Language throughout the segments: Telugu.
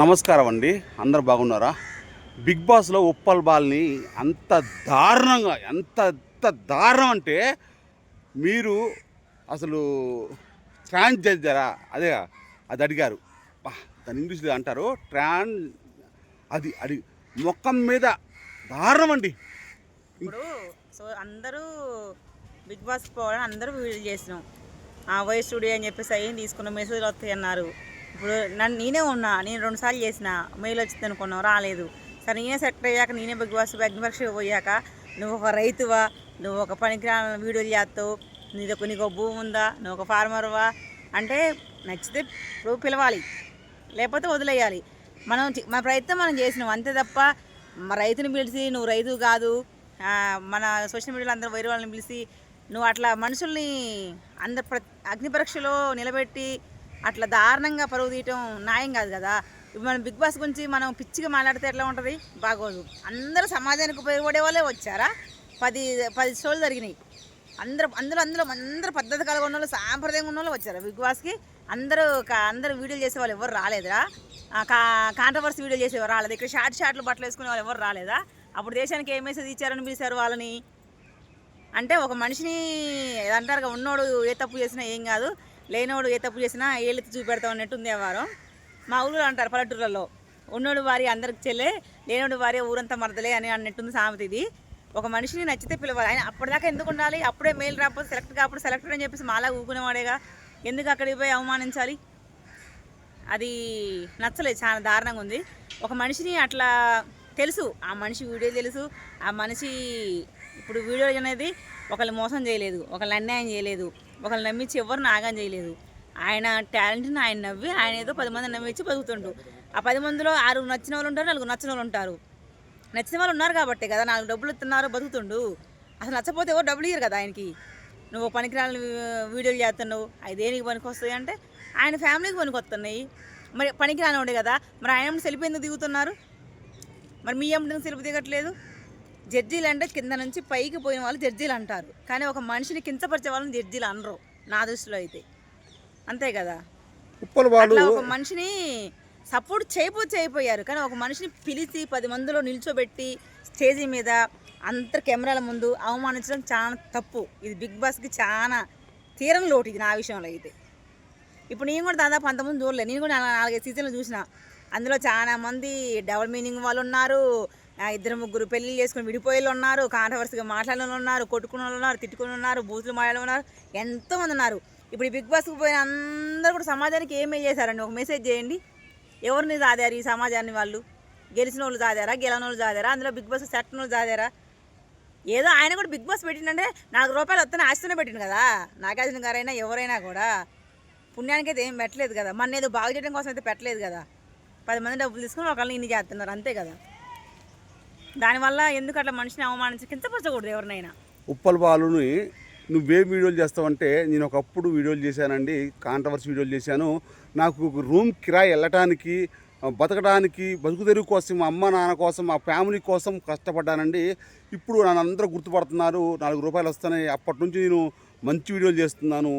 నమస్కారం అండి, అందరు బాగున్నారా? బిగ్ బాస్లో ఉప్పల్ బాల్ని అంత దారుణంగా ఎంత దారుణం అంటే మీరు అసలు ట్రాన్స్జెండరా అదే అది అడిగారు. దాని ఇంగ్లీష్లో అంటారు అది అది మొక్కం మీద దారుణం అండి. ఇప్పుడు అందరూ బిగ్ బాస్ పోవడం అందరూ వీడియో చేసినాం. వై స్టూడియో అని చెప్పేసి అయ్యి తీసుకున్న మెసేజ్లు వస్తాయి అన్నారు. ఇప్పుడు నేనే ఉన్నా, నేను 2 సార్లు చేసిన, మెయిల్ వచ్చింది అనుకున్నాం, రాలేదు. సరే నేనే సెలెక్ట్ అయ్యాక, నేనే బిగ్ బాస్ అగ్నిపరీక్ష పోయాక నువ్వు ఒక రైతువా, నువ్వు ఒక పనికిరాని వీడియోలు చేస్తావు, నీకు భూమి ఉందా, నువ్వు ఒక ఫార్మర్వా అంటే నచ్చితే ఇప్పుడు పిలవాలి, లేకపోతే వదిలేయాలి. మన ప్రయత్నం మనం చేసినాం అంతే తప్ప రైతుని పిలిచి నువ్వు రైతు కాదు, మన సోషల్ మీడియాలో అందరూ వేరే వాళ్ళని పిలిచి నువ్వు అట్లా మనుషుల్ని అందరు అగ్ని పరీక్షలో నిలబెట్టి అట్లా దారుణంగా పరువు తీయటం న్యాయం కాదు కదా. ఇప్పుడు మనం బిగ్ బాస్ గురించి మనం పిచ్చిగా మాట్లాడితే ఎట్లా ఉంటుంది, బాగోదు. అందరూ సమాజానికి ఉపయోగపడే వాళ్ళే వచ్చారా? 10 షోలు జరిగినాయి. అందరూ పద్ధతి కలిగి ఉన్న వాళ్ళు, సాంప్రదాయంగా ఉన్న వాళ్ళు వచ్చారు బిగ్ బాస్కి. అందరూ వీడియోలు చేసేవాళ్ళు ఎవరు రాలేదా? కాంట్రవర్సీ వీడియో చేసేవారు రాలేదు. ఇక్కడ షార్ట్లు బట్టలు వేసుకునే వాళ్ళు ఎవరు రాలేదా? అప్పుడు దేశానికి ఏ మెసేజ్ ఇచ్చారని పిలిచారు వాళ్ళని. అంటే ఒక మనిషిని అంటారు, ఉన్నోడు ఏ తప్పు చేసినా ఏం కాదు, లేనోడు ఏ తప్పు చేసినా ఏళ్ళెత్తి చూపెడతాం అన్నట్టు ఉంది వ్యవహారం. మా ఊళ్ళో అంటారు పల్లెటూర్లలో, ఉన్నోడు భార్య అందరికి చెల్లే, లేనోడు భార్య ఊరంతా మరదలే అని అన్నట్టుంది సామెత ఇది. ఒక మనిషిని నచ్చితే పిలవాలి. ఆయన అప్పటిదాకా ఎందుకు ఉండాలి? అప్పుడే మెయిల్ రాకపోతే సెలెక్ట్ కాకపోతే సెలెక్టర్ అని చెప్పేసి మాలా ఊకునేవాడేగా, ఎందుకు అక్కడికి పోయి అవమానించాలి? అది నచ్చలేదు, చాలా దారుణంగా ఉంది. ఒక మనిషిని అట్లా తెలుసు, ఆ మనిషి వీడియో తెలుసు, ఆ మనిషి ఇప్పుడు వీడియో అనేది ఒకళ్ళు మోసం చేయలేదు, ఒకళ్ళు అన్యాయం చేయలేదు, ఒకళ్ళు నమ్మించి ఎవరిని ఆగం చేయలేదు. ఆయన టాలెంట్ని ఆయన నవ్వి ఆయన ఏదో 10 మంది నమ్మించి బతుకుతుండు. ఆ 10 మందిలో 6 నచ్చిన వాళ్ళు ఉంటారు, 4 నచ్చిన వాళ్ళు ఉంటారు. నచ్చిన వాళ్ళు ఉన్నారు కాబట్టి కదా 4 డబ్బులు ఇస్తున్నారు, బతుకుతుండు. అసలు నచ్చపోతే ఎవరు డబ్బులు ఇయ్యరు కదా ఆయనకి. నువ్వు పనికిరాని వీడియోలు చేస్తున్నావు, అవి దేనికి పనికి వస్తాయి అంటే ఆయన ఫ్యామిలీకి పనికి వస్తున్నాయి. మరి పనికిరాని ఉండే కదా, మరి ఆయన సెల్ఫీ ఎందుకు దిగుతున్నారు? మరి మీ అమ్మడిని సెల్ఫీ దిగట్లేదు? జడ్జీలు అంటే కింద నుంచి పైకి పోయిన వాళ్ళు జడ్జీలు అంటారు, కానీ ఒక మనిషిని కించపరిచే వాళ్ళని జడ్జీలు అనరు నా దృష్టిలో అయితే. అంతే కదా, అట్లా ఒక మనిషిని సపోర్ట్ చేయపోయారు, కానీ ఒక మనిషిని పిలిచి 10 మందిలో నిల్చోబెట్టి స్టేజీ మీద అందరు కెమెరాల ముందు అవమానించడం చాలా తప్పు. ఇది బిగ్ బాస్కి చాలా తీరని లోటు ఇది నా విషయంలో అయితే. ఇప్పుడు నేను కూడా దాదాపు అంతమంది చూడలేదు, నేను కూడా 4-5 సీజన్లు చూసిన. అందులో చాలా మంది డబుల్ మీనింగ్ వాళ్ళు ఉన్నారు, 2-3 పెళ్ళిళ్ళు చేసుకుని విడిపోయేళ్ళు ఉన్నారు, కాంట్రవర్సీగా మాట్లాడిన వాళ్ళు ఉన్నారు, కొట్టుకున్న వాళ్ళు ఉన్నారు, తిట్టుకుని ఉన్నారు, బూతులు మాట్లాడిన ఉన్నారు, ఎంతోమంది ఉన్నారు. ఇప్పుడు ఈ బిగ్ బాస్కి పోయిన అందరూ కూడా సమాజానికి ఏమేం చేశారండి? ఒక మెసేజ్ చేయండి. ఎవరిని సాదారు ఈ సమాజాన్ని? వాళ్ళు గెలిచిన వాళ్ళు సాదారా, గెలవని వాళ్ళు సాదారా, అందులో బిగ్ బాస్ సెట్టిన వాళ్ళు సాదారా? ఏదో ఆయన కూడా బిగ్ బాస్ పెట్టిందంటే 4 రూపాయలు వస్తేనే ఆశతోనే పెట్టిండు కదా. నాగార్జున గారైనా ఎవరైనా కూడా పుణ్యానికి అయితే ఏం పెట్టలేదు కదా, మన ఏదో బాగు చేయడం కోసం అయితే పెట్టలేదు కదా. 10 మంది డబ్బులు తీసుకుని ఒకళ్ళని ఇన్ని చేస్తున్నారు, అంతే కదా. దానివల్ల ఎందుకు అట్లా మనిషిని అవమానించి కించపరచకూడదు ఎవరినైనా. ఉప్పల్ బాలుని నువ్వే వీడియోలు చేస్తావంటే, నేను ఒకప్పుడు వీడియోలు చేశానండి, కాంట్రవర్సీ వీడియోలు చేశాను. నాకు రూమ్ కిరాయి వెళ్ళటానికి, బతకడానికి, బతుకు తెరువు కోసం, మా అమ్మ నాన్న కోసం, మా ఫ్యామిలీ కోసం కష్టపడ్డానండి. ఇప్పుడు నన్ను అందరూ గుర్తుపడుతున్నారు, 4 రూపాయలు వస్తున్నాయి. అప్పటి నుంచి నేను మంచి వీడియోలు చేస్తున్నాను,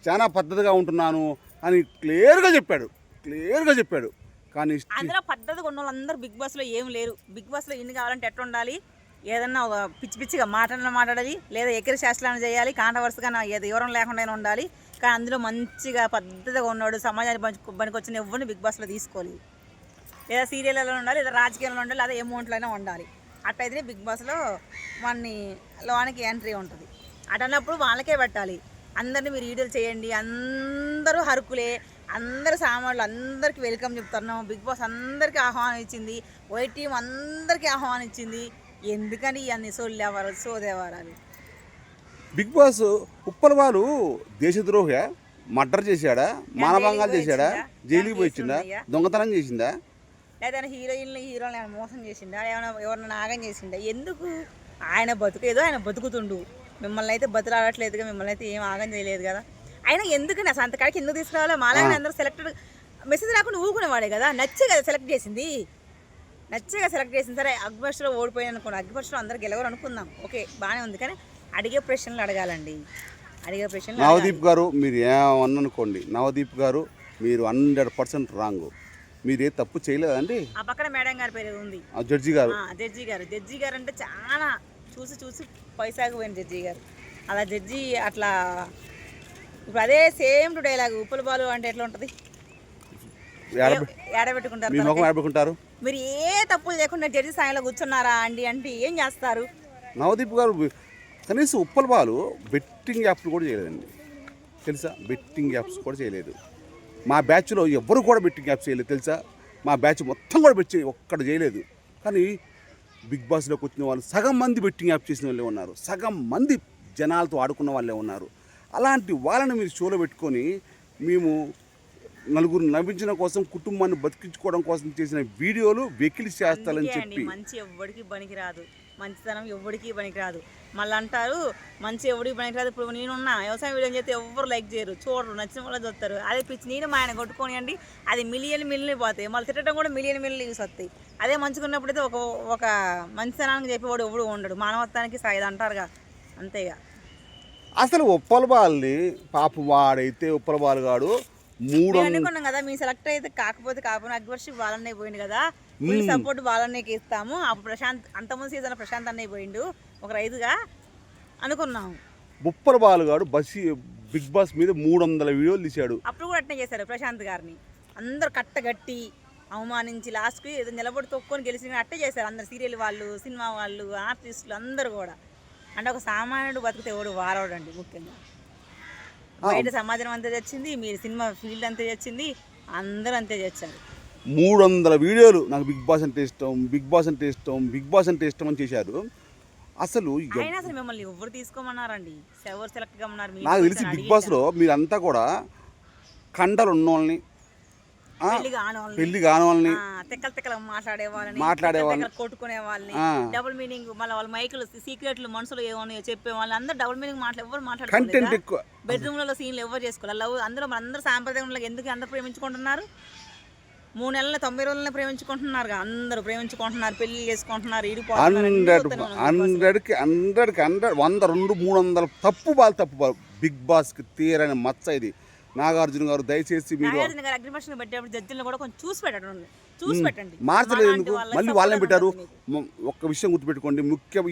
చాలా పద్ధతిగా ఉంటున్నాను అని క్లియర్గా చెప్పాడు. కానీ అందులో పద్ధతిగా ఉన్న వాళ్ళందరూ బిగ్ బాస్లో ఏం లేరు. బిగ్ బాస్లో ఇన్ని కావాలంటే ఎట్లా ఉండాలి? ఏదన్నా ఒక పిచ్చిగా మాట్లాడాలి, లేదా ఎగిరి శాస్త్రాలను చేయాలి, కాంట్రవర్సీగా ఏదో వివరం లేకుండా ఉండాలి. కానీ అందులో మంచిగా పద్ధతిగా ఉన్నాడు, సమాజానికి పనికొచ్చిన ఎవరిని బిగ్ బాస్లో తీసుకోవాలి. లేదా సీరియల్లో ఉండాలి, లేదా రాజకీయాల్లో ఉండాలి, లేదా అమౌంట్లోనే ఉండాలి. అట్టయితే బిగ్ బాస్లో మనని లోనికి ఎంట్రీ ఉంటుంది. అటన్నప్పుడు వాళ్ళకే పెట్టాలి. అందరినీ మీరు వీడియోలు చేయండి, అందరూ హరుకులే, అందరు సామాన్లు, అందరికీ వెల్కమ్ చెప్తున్నాం. బిగ్ బాస్ అందరికీ ఆహ్వానం ఇచ్చింది, వైట్ టీం అందరికీ ఆహ్వానం ఇచ్చింది. ఎందుకని అన్ని సోదేవారాలు? బిగ్ బాస్ ఉప్పల్ బాలు దేశద్రోహ మర్డర్ చేశాడా, మానభంగాలు చేశాడా, జైలుకి పోయిందా, దొంగతనం చేసిందా, లేదా హీరోని మోసం చేసిందా, ఎవరైనా నాగం చేసిందా? ఎందుకు? ఆయన బతుకు ఆయన బతుకుతుండు, మిమ్మల్ని అయితే బతులాడట్లేదుగా, మిమ్మల్ని అయితే ఏం ఆగం చేయలేదు కదా. అయినా ఎందుకు నా సంతకాడికి ఎందుకు తీసుకురావాలో? మాలాగా అందరూ సెలెక్టెడ్ మెసేజ్ రాకుండా ఊరుకునేవాడే కదా. నచ్చే కదా సెలెక్ట్ చేసింది, సరే అగ్నిపరీక్షలో ఓడిపోయాను అనుకోండి, అగ్నిపరీక్షలో అందరు గెలవరు అనుకుందాం, ఓకే బాగానే ఉంది. కానీ అడిగే ప్రశ్నలు అడగాలండి, నవదీప్ గారు మీరు ఏమన్నా అనుకోండి, నవదీప్ గారు మీరు 100% రాంగ్. మీరే తప్పు చేయలేదండి ఆ పక్కన మేడం గారి పేరు ఉంది, ఆ జడ్జి గారు. జడ్జి గారు అంటే చాలా చూసి చూసి పైసాకు పోయిన జడ్జి గారు. అలా జడ్జి అట్లా ఇప్పుడు అదే సేమ్ టు డైలాగ్ ఉప్పుల బాలు అంటే ఎట్లా ఉంటుంది, ఏడబెట్టుకుంటారు. మీ ముఖం ఆడుకుంటారు. మీరు ఏ తప్పులు లేకుండా జడ్జి స్థాయిలో కూర్చున్నారా అండి అంటే ఏం చేస్తారు? నవదీప్ గారు కనీసం ఉప్పల బాలు బెట్టింగ్ యాప్లు కూడా చేయలేదండి తెలుసా, బెట్టింగ్ యాప్స్ కూడా చేయలేదు. మా బ్యాచ్లో ఎవరు కూడా బెట్టింగ్ యాప్స్ చేయలేదు తెలుసా, మా బ్యాచ్ మొత్తం కూడా ఒక్కడ చేయలేదు. కానీ బిగ్ బాస్లోకి వచ్చిన వాళ్ళు సగం మంది బెట్టింగ్ యాప్ చేసిన వాళ్ళే ఉన్నారు, సగం మంది జనాలతో ఆడుకున్న వాళ్ళే ఉన్నారు. అలాంటి వాళ్ళని మీరు షోలో పెట్టుకొని మేము నలుగురు నవ్వించడం కోసం, కుటుంబాన్ని బతికించుకోవడం కోసం చేసిన వీడియోలు వెకిలి చేస్తారని చెప్పి. మంచి ఎవరికి పనికిరాదు, మంచితనం ఎవరికి పనికిరాదు. మళ్ళీ అంటారు మంచి ఎవరికి పనికిరాదు. ఇప్పుడు నేనున్నా వ్యవసాయం వీడియో చేస్తే ఎవరు లైక్ చేయరు, చూడరు, నచ్చిన వాళ్ళు చూస్తారు. అదే పిచ్చి నేను మా ఆయన కొట్టుకొని అండి అది మిలియన్ పోతాయి, మళ్ళీ తిట్టడం కూడా మిలియన్ యూస్ వస్తాయి. అదే మంచుకున్నప్పుడైతే ఒక మంచితనానికి చెప్పేవాడు ఎవడు ఉండడు, మానవత్వానికి సాయిది అంటారుగా, అంతేగా. అసలు ఉప్పల బాల్ని పాప వాడైతే ఉప్పల బాలు గాడు అనుకున్నాం కదా మీ సెలెక్ట్ అయితే కాకపోతే అక్బర్షిప్ వాళ్ళనే పోయింది కదా, ఫుల్ సపోర్ట్ వాళ్ళనే ఇస్తాము. అప్పుడు ప్రశాంత్ అంతకుముందు సీజన్ ప్రశాంత్ అన్నయ్య పోయిండు ఒక రైతుగా అనుకున్నాము. ఉప్పల బాలు గాడు బిగ్ బాస్ మీద 300 వీడియోలు తీశాడు. అప్పుడు కూడా అట్నే చేశారు ప్రశాంత్ గారిని, అందరూ కట్టగట్టి అవమానించి లాస్ట్కి ఏదో నిలబడి తొక్కొని గెలిచిన అట్టే చేశారు అందరు, సీరియల్ వాళ్ళు, సినిమా వాళ్ళు, ఆర్టిస్టులు అందరూ కూడా. అంటే ఒక సామాన్యుడు బతికితే ఎవడు వారవడండి. ముఖ్యంగా బయట సమాజం అంతే తెచ్చింది, మీరు సినిమా ఫీల్డ్ అంతే తెచ్చింది, అందరూ అంతే చేశారు. 300 వీడియోలు నాకు బిగ్ బాస్ అంటే ఇష్టం, బిగ్ బాస్ అంటే ఇష్టం, బిగ్ బాస్ అంటే ఇష్టం అని చేశారు. అసలు మిమ్మల్ని ఎవరు తీసుకోమన్నారండి, ఎవరు సెలెక్ట్ కమ్మన్నారు? నాకు తెలిసి బిగ్ బాస్లో మీరంతా కూడా కండలు ఉన్నోళ్ళని, పెళ్లి కాని వాళ్ళని, తెక్కలు మాట్లాడేవాళ్ళని, కొట్టుకునే వాళ్ళని, డబుల్ మీనింగ్ మళ్ళీ వాళ్ళ మైకులు సీక్రెట్లు మనసులో ఏమో చెప్పే వాళ్ళని అందరూ డబుల్ మీనింగ్ ఎవరు మాట్లాడుతున్నారు? బెడ్రూమ్లలో సీన్లు ఎవరు చేసుకోవాలి? లవ్ అందరూ సాంప్రదాయంలో ఎందుకు అందరూ ప్రేమించుకుంటున్నారు? 3 నెలల 90 రోజులనే ప్రేమించుకుంటున్నారు, అందరూ ప్రేమించుకుంటున్నారు, పెళ్లి చేసుకుంటున్నారు, 100కి 100 200 300 తప్పు బాల్ బిగ్ బాస్కి తీరని మచ్చ ఇది. నాగార్జున గారు దయచేసి మీరు అగ్రిమెంట్ పెట్టేప్పుడు జడ్జిలను కూడా కొంచెం చూసి పెట్టండి. మార్చలేదు ఎందుకు? మళ్ళీ వాళ్ళని పెట్టారు. ఒక్క విషయం గుర్తుపెట్టుకోండి,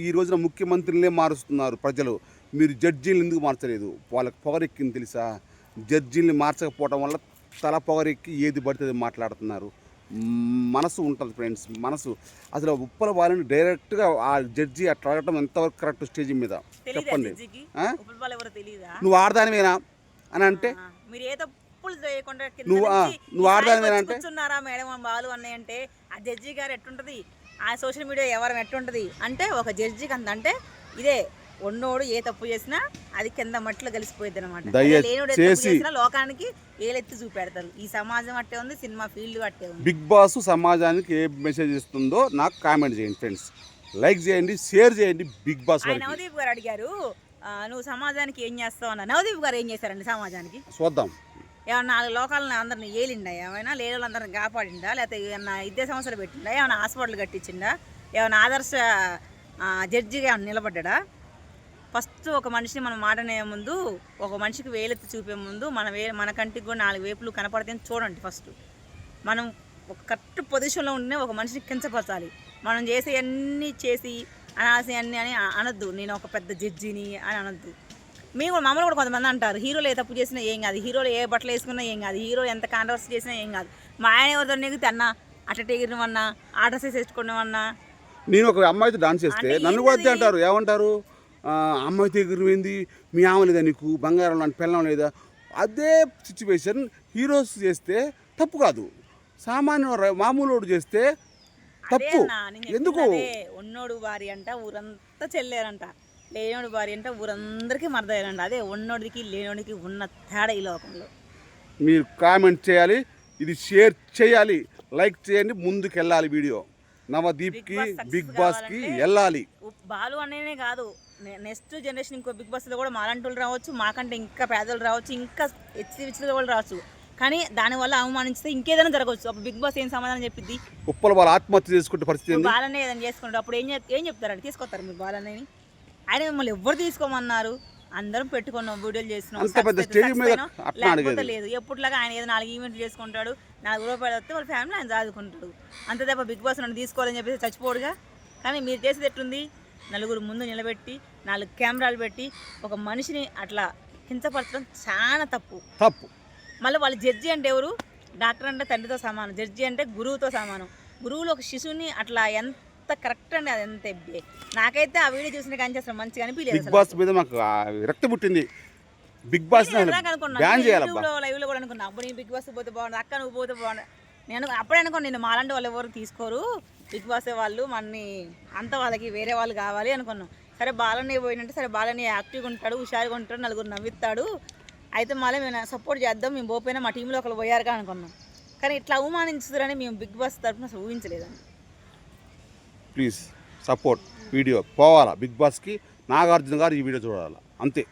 ఈ రోజున ముఖ్యమంత్రులనే మారుస్తున్నారు ప్రజలు, మీరు జడ్జీలు ఎందుకు మార్చలేదు? వాళ్ళకి పొగరెక్కింది తెలుసా? జడ్జీల్ని మార్చకపోవడం వల్ల తల పొగరెక్కి ఏది పడితే మాట్లాడుతున్నారు. మనసు ఉంటుంది ఫ్రెండ్స్, మనసు. అసలు ఉప్పల వాళ్ళని డైరెక్ట్గా ఆ జడ్జి అట్లా అడగటం ఎంతవరకు కరెక్ట్? స్టేజ్ మీద చెప్పండి. నువ్వు ఆడదానివేనా అని అంటే, మీరు ఏ తప్పులు చేయకుండా నువ్వు ఆడదానివేనంటే కూర్చున్నారా మేడం బాలు అన్నయ్య అంటే ఆ జడ్జి గారు ఎట్టుంటది, ఆ సోషల్ మీడియా ఎవరు ఎట్టుంటది అంటే ఒక జడ్జికి అంటే ఇదే ఉన్నోడు ఏ తప్పు చేసినా అది కింద మట్లో కలిసిపోయింది అనమాట. లేనుడు లోకానికి ఏలెత్తి చూపెడతారు. ఈ సమాజం అట్టే ఉంది, సినిమా ఫీల్డ్ అట్టే ఉంది. బిగ్ బాస్ సమాజానికి ఏ మెసేజ్ ఇస్తుందో నాకు కామెంట్ చేయండి ఫ్రెండ్స్, లైక్ చేయండి, షేర్ చేయండి. బిగ్ బాస్ నవదీప్ గారు అడిగారు నువ్వు సమాజానికి ఏం చేస్తావు అన్న. నవదీప్ గారు ఏం చేశారండి సమాజానికి? చూద్దాం. ఏమన్నా 4 లోకాలను అందరిని ఏలిండా, ఏమైనా లేని వాళ్ళందరిని కాపాడిండా, లేకపోతే ఏమన్నా విద్యా సంస్థలు పెట్టిండా, ఏమైనా హాస్పిటల్ కట్టించిండా, ఏమైనా ఆదర్శ జడ్జిగా ఏమైనా నిలబడ్డా? ఫస్ట్ ఒక మనిషిని మనం మాటనే ముందు, ఒక మనిషికి వేలెత్తి చూపే ముందు మన కంటికి కూడా 4 వైపులు కనపడితే చూడండి. ఫస్ట్ మనం ఒక కరెక్ట్ పొజిషన్లో ఉంటేనే ఒక మనిషిని కించపరచాలి. మనం చేసే అన్నీ చేసి అనాల్సి అన్నీ అని అనొద్దు, నేను ఒక పెద్ద జడ్జిని అని అనొద్దు. మేము కూడా మమ్మల్ని కూడా కొంతమంది అంటారు హీరోలు ఏ తప్పు చేసినా ఏం కాదు, హీరోలు ఏ బట్టలు వేసుకున్నా ఏం కాదు, హీరోలు ఎంత కాంట్రవర్సీ చేసినా ఏం కాదు. మా ఆయన ఎవరితో నెగితే అన్నా అట్ట ఎగిరినవన్నా ఆర్డర్స్ వేసుకున్నామన్నా. నేను ఒక అమ్మాయితో డాన్స్ చేస్తే నన్ను కూడా అంటారు, ఏమంటారు, అమ్మాయితో ఎగిరిపోయింది మీ ఆమె లేదా, నీకు బంగారం లాంటి పెళ్ళం లేదా? అదే సిచ్యువేషన్ హీరోస్ చేస్తే తప్పు కాదు, సామాన్య మామూలు చేస్తే తప్పు. ఎందుకు? ఉన్నోడు భార్య అంట ఊరంతా చెల్లేరంట, లేనోడు భార్య అంటే ఊరందరికీ మరదయ్యారంట. అదే ఉన్నోడికి లేనోడికి ఉన్న తేడా ఈ లోకంలో. మీరు కామెంట్ చేయాలి, ఇది షేర్ చేయాలి, లైక్ చేయండి, ముందుకు వెళ్ళాలి వీడియో. నవదీప్కి బిగ్ బాస్కి వెళ్ళాలి. బాలు అనేనే కాదు, నెక్స్ట్ జనరేషన్ ఇంకో బిగ్ బాస్లో కూడా మాలాంటి రావచ్చు, మాకంటే ఇంకా పేదలు రావచ్చు, ఇంకా హెచ్చి వాళ్ళు రావచ్చు. కానీ దానివల్ల అవమానించితే ఇంకేదైనా జరగవచ్చు. అప్పుడు బిగ్ బాస్ ఏం సమాధానం చెప్పింది? ఉప్పల వాళ్ళు ఆత్మహత్య చేసుకుంటే పరిస్థితి బాలనే ఏదైనా చేసుకుంటారు, అప్పుడు ఏం చెప్తారండి? తీసుకొస్తారు మీరు బాలనే? ఆయన మిమ్మల్ని ఎవరు తీసుకోమన్నారు? అందరం పెట్టుకున్నాం, వీడియోలు చేస్తున్నాం, లేకపోతే లేదు. ఎప్పటిలాగా ఆయన ఏదో 4 ఈవెంట్లు చేసుకుంటాడు, రூపాయలు వస్తే వాళ్ళ ఫ్యామిలీ ఆయన చదువుకుంటాడు. అంతే తప్ప బిగ్ బాస్ నన్ను తీసుకోవాలని చెప్పేసి చచ్చిపోడుగా. కానీ మీరు చేసేది ఎట్లుంది, నలుగురు ముందు నిలబెట్టి 4 కెమెరాలు పెట్టి ఒక మనిషిని అట్లా కించపరచడం చాలా తప్పు. మళ్ళీ వాళ్ళు జడ్జి అంటే ఎవరు? డాక్టర్ అంటే తండ్రితో సమానం, జడ్జి అంటే గురువుతో సమానం. గురువులు ఒక శిశువుని అట్లా ఎంత కరెక్ట్ అండి, అది ఎంత నాకైతే ఆ వీడియో చూసిన కానీ అసలు మంచిగా అనిపించలేదు. బిగ్ బాస్ మీద మాకు విరక్తి పుట్టింది. బిగ్ బాస్ బ్యాన్ చేయాలి. లైవ్లో కూడా అనుకున్నా, అప్పుడు నేను బిగ్ బాస్ పోతే బాగుంది, అక్క నువ్వు పోతే బాగుంది. నేను అప్పుడే అనుకోండి, నేను మాలాంటి వాళ్ళు ఎవరు తీసుకోరు, బిగ్ బాస్ వాళ్ళు మన్ని అంత వాళ్ళకి వేరే వాళ్ళు కావాలి అనుకున్నాం. సరే బాలని పోయినంటే సరే బాలని యాక్టివ్గా ఉంటాడు, హుషారుగా ఉంటాడు, నలుగురు నవ్విస్తాడు, అయితే మళ్ళీ మేము సపోర్ట్ చేద్దాం, మేము పోయినా మా టీంలో ఒకరు పోయారుగా అనుకున్నాం. కానీ ఇట్లా అవమానించుతారని మేము బిగ్ బాస్ తరఫున అసలు ఊహించలేదండి. ప్లీజ్ సపోర్ట్ వీడియో పోవాలా బిగ్ బాస్కి. నాగార్జున గారు ఈ వీడియో చూడాలి అంతే.